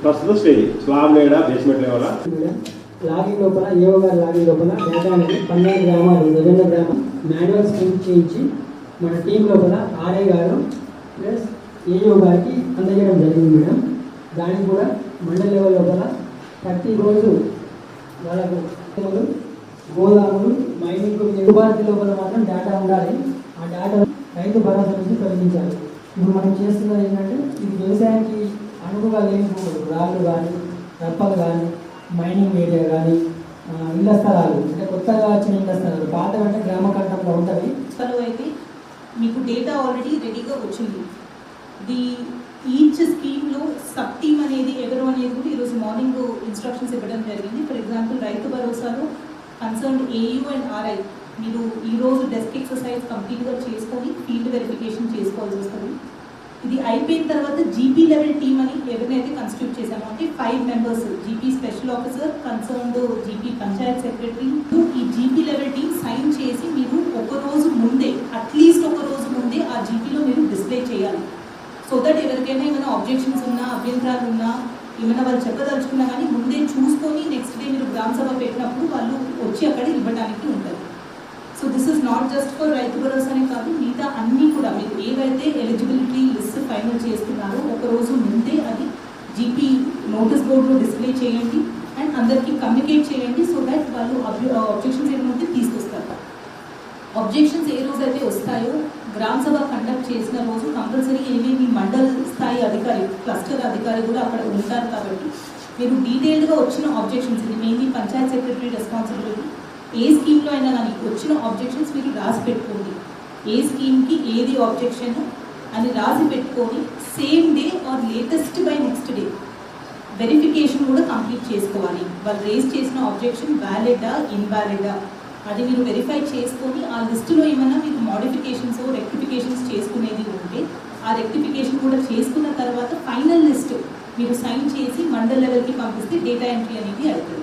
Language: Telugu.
ప్రస్తుత స్టేజ్ స్లాబ్ లేడా బేస్మెంట్ లేవాలా లాగిన్ లోపల ఏఓ గారి లాగిన్ లోపల డేటా అనేది 12 గ్రామాలు రెవెన్యూ గ్రామం మాన్యువల్స్ ప్రింట్ చేయించి మన టీం లోపల ఆర్ఐ గారు ప్లస్ ఏఓ గారికి అందజేయడం జరిగింది మేడం. దానికి కూడా మండల లెవెల్ లోపల ప్రతిరోజు వాళ్ళకు గోదాములు మైనింగ్ దిగుబాటు లోపల మాత్రం డేటా ఉండాలి. ఆ డేటా రైతు భరోసా నుంచి తొలగించాలి. ఇప్పుడు మనం చేస్తున్నది ఏంటంటే ఇది వ్యవసాయానికి అనువుగా లేని భూములు, రాళ్ళు కానీ రప్పలు కానీ మైనింగ్ ఏరియా కానీ ఇళ్ల స్థలాలు అంటే కొత్తగా వచ్చిన ఇళ్ల స్థలాలు పాత అంటే గ్రామ కంఠంలో ఉంటుంది. అయితే మీకు డేటా ఆల్రెడీ రెడీగా వచ్చింది. ఈచ్ స్కీమ్లో సబ్ టీమ్ అనేది ఎవరు అనేది కూడా ఈరోజు మార్నింగ్ ఇన్స్ట్రక్షన్స్ ఇవ్వడం జరిగింది. ఫర్ ఎగ్జాంపుల్ రైతు భరోసాలో కన్సర్న్ ఏయూ అండ్ ఆర్ఐ మీరు ఈరోజు డెస్క్ ఎక్సర్సైజ్ కంప్లీట్గా చేసుకొని ఫీల్డ్ వెరిఫికేషన్ చేసుకోవాల్సి వస్తుంది. ఇది అయిపోయిన తర్వాత జీపీ లెవెల్ టీమ్ అని ఎవరినైతే కన్స్టిట్యూట్ చేశామో అంటే 5 members GP special officer concerned GP Panchayat secretary ఈ జీపీ లెవెల్ టీమ్ సైన్ చేసి మీరు ఒక రోజు ముందే అట్లీస్ట్ ఒక రోజు ముందే ఆ జీపీలో మీరు డిస్ప్లే చేయాలి. సో దట్ ఎవరికైనా ఏమైనా ఆబ్జెక్షన్స్ ఉన్నా అభ్యంతరాలు ఉన్నా ఏమైనా వాళ్ళు చెప్పదలుచుకున్నా కానీ ముందే చూసుకొని నెక్స్ట్ డే మీరు గ్రామ సభ పెట్టినప్పుడు వాళ్ళు వచ్చి అక్కడ ఇవ్వడానికి ఉంటుంది. So this is not just for రైతు భరోసానే కాదు, మిగతా అన్నీ కూడా మీరు ఏవైతే ఎలిజిబిలిటీ లిస్ట్ ఫైనల్ చేస్తున్నారో ఒకరోజు ముందే అది జీపీ నోటీస్ బోర్డులో డిస్ప్లే చేయండి అండ్ అందరికీ కమ్యూనికేట్ చేయండి. సో దట్ వాళ్ళు ఆబ్జెక్షన్స్ ఏమైనా తీసుకొస్తారు. ఆబ్జెక్షన్స్ ఏ రోజు అయితే వస్తాయో గ్రామ సభ కండక్ట్ చేసిన రోజు కంపల్సరీ ఏమేమి మండల్ స్థాయి అధికారి క్లస్టర్ అధికారి కూడా అక్కడ ఉంటారు. కాబట్టి మీరు డీటెయిల్డ్గా వచ్చిన ఆబ్జెక్షన్స్ ఇది మెయిన్లీ పంచాయత్ సెక్రటరీ రెస్పాన్సిబిలిటీ. ఏ స్కీమ్లో అయినా కానీ వచ్చిన ఆబ్జెక్షన్స్ మీరు రాసి పెట్టుకోండి. ఏ స్కీమ్కి ఏది ఆబ్జెక్షన్ అని రాసి పెట్టుకొని same day or latest by next day verification కూడా కంప్లీట్ చేసుకోవాలి. వాళ్ళు రేజ్ చేసిన ఆబ్జెక్షన్ వ్యాలిడా ఇన్వాలిడా అది మీరు వెరిఫై చేసుకొని ఆ లిస్టులో ఏమైనా మీకు మోడిఫికేషన్స్ రెక్టిఫికేషన్స్ చేసుకునేది ఉంటే ఆ రెక్టిఫికేషన్ కూడా చేసుకున్న తర్వాత ఫైనల్ లిస్ట్ మీరు సైన్ చేసి మండల్ లెవెల్కి పంపిస్తే డేటా ఎంట్రీ అనేది అవుతుంది.